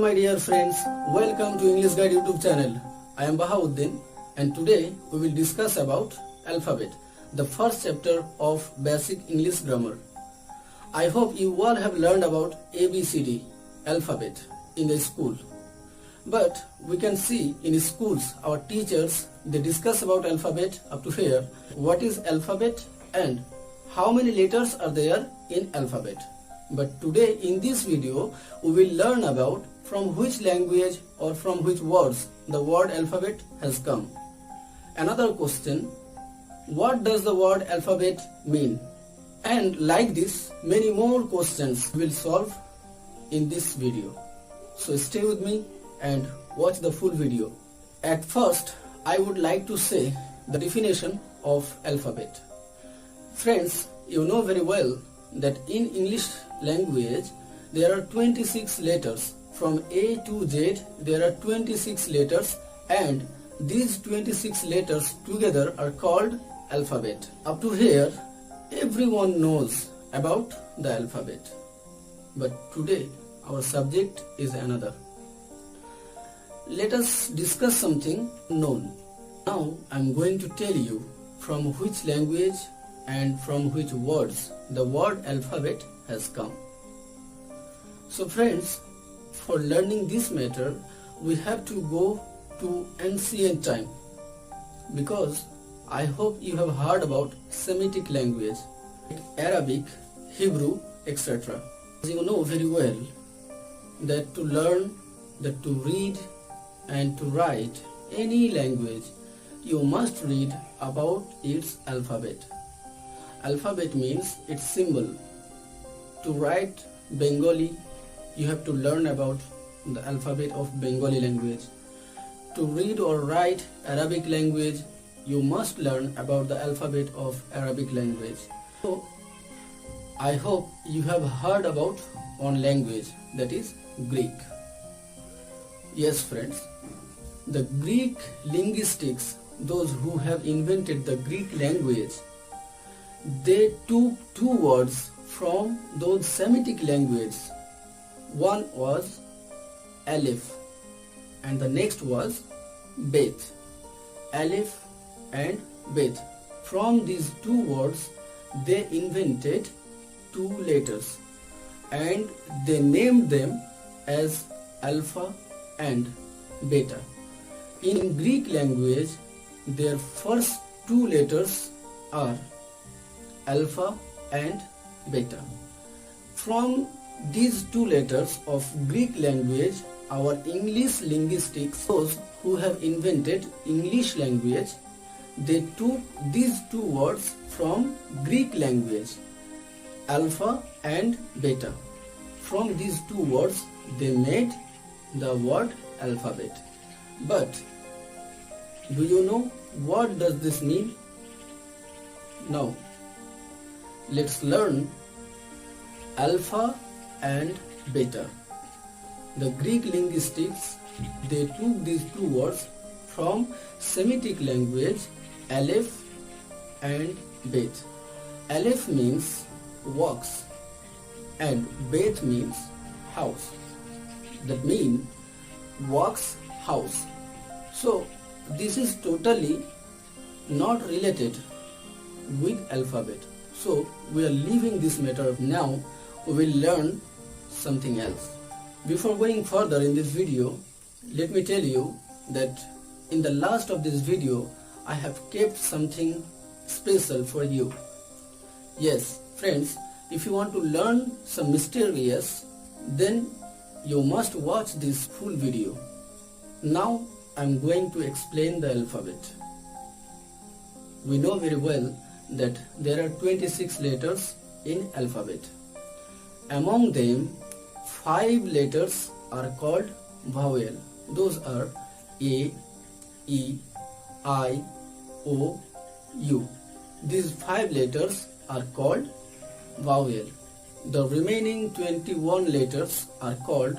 my dear friends, welcome to English Guide YouTube channel. I am Bahauddin and today we will discuss about alphabet, the first chapter of basic English grammar. I hope you all have learned about ABCD, alphabet, in the school. But we can see in schools our teachers, they discuss about alphabet up to here, what is alphabet and how many letters are there in alphabet. But today in this video we will learn about from which language or from which words the word alphabet has come. Another question, what does the word alphabet mean? And like this, many more questions we will solve in this video. So stay with me and watch the full video. At first, I would like to say the definition of alphabet. Friends, you know very well that in English language there are 26 letters. From A to Z there are 26 letters and these 26 letters together are called alphabet. Up to here everyone knows about the alphabet. But today our subject is another. Let us discuss something known. Now I am going to tell you from which language and from which words the word alphabet has come. So friends, for learning this matter we have to go to ancient time, because I hope you have heard about Semitic language, Arabic, Hebrew, etc. As you know very well that to learn, that to read and to write any language, you must read about its alphabet. Alphabet means its symbol. To write Bengali, you have to learn about the alphabet of Bengali language. To read or write Arabic language, you must learn about the alphabet of Arabic language. So, I hope you have heard about one language, that is Greek. Yes friends, the Greek linguistics, those who have invented the Greek language, they took two words from those Semitic languages. One was Aleph and the next was Bet. Aleph and Bet. From these two words they invented two letters and they named them as Alpha and Beta. In Greek language their first two letters are Alpha and Beta. From these two letters of Greek language, our English linguistics, those who have invented English language, they took these two words from Greek language, Alpha and Beta. From these two words they made the word alphabet. But do you know what does this mean? Now let's learn Alpha and Beta. The Greek linguistics, they took these two words from Semitic language, Aleph and Bet. Aleph means works and Bet means house. That means works, house. So this is totally not related with alphabet. So we are leaving this matter. Now we will learn something else. Before going further in this video, let me tell you that in the last of this video I have kept something special for you. Yes friends, if you want to learn some mysterious, then you must watch this full video. Now I am going to explain the alphabet. We know very well that there are 26 letters in alphabet. Among them 5 letters are called vowel. Those are A, E, I, O, U. These 5 letters are called vowel. The remaining 21 letters are called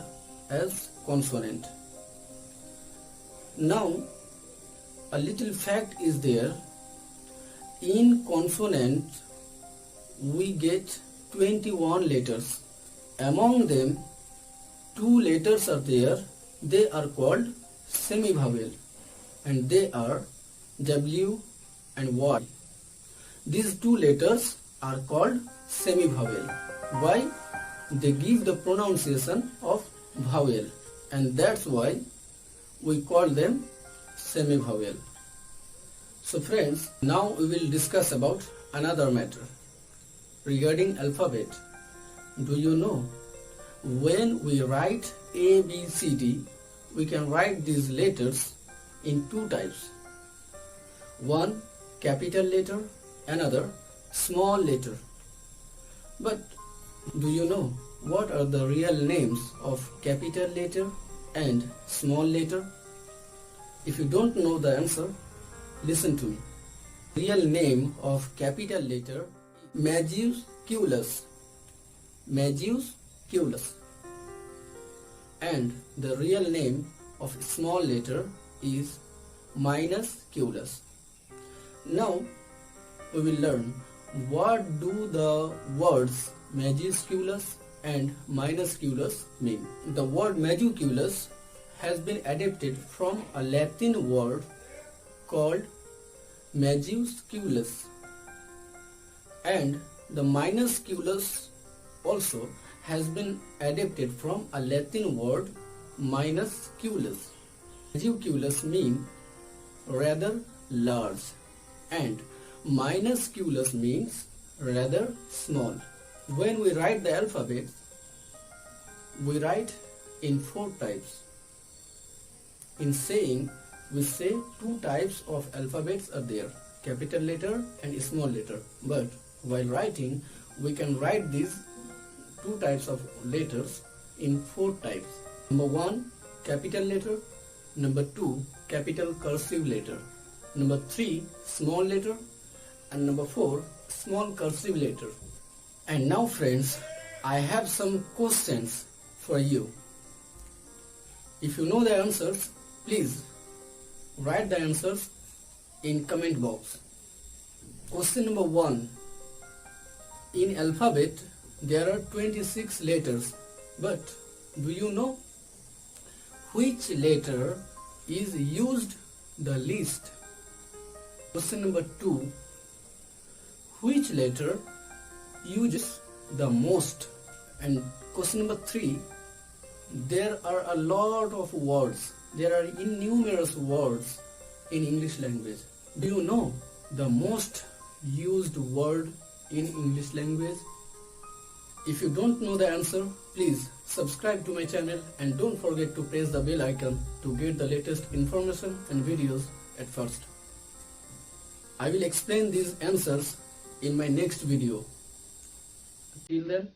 as consonant. Now a little fact is there. In consonant we get 21 letters. Among them two letters are there, they are called semi-vowel, and they are W and Y. These two letters are called semi-vowel. Why? They give the pronunciation of vowel, and that's why we call them semi-vowel. So friends, now we will discuss about another matter regarding alphabet. Do you know, when we write A, B, C, D, we can write these letters in two types. One capital letter, another small letter. But do you know what are the real names of capital letter and small letter? If you don't know the answer, listen to me. Real name of capital letter majusculus. Majusculus. And the real name of small letter is minusculus. Now we will learn what do the words majusculus and minusculus mean. The word majusculus has been adapted from a Latin word called majusculus, and the minusculus also has been adapted from a Latin word minusculus. Majusculus means rather large and minusculus means rather small. When we write the alphabet, we write in four types. In saying, we say two types of alphabets are there, capital letter and small letter. But while writing, we can write these two types of letters in four types. Number one, capital letter. Number two, capital cursive letter. Number three, small letter. And number four, small cursive letter. And now friends, I have some questions for you. If you know the answers, please write the answers in comment box. Question number 1. In alphabet, there are 26 letters, but do you know which letter is used the least? Question number 2. Which letter uses the most? And question number 3. There are a lot of words. There are innumerable words in English language. Do you know the most used word in English language? If you don't know the answer, please subscribe to my channel and don't forget to press the bell icon to get the latest information and videos at first. I will explain these answers in my next video. Till then,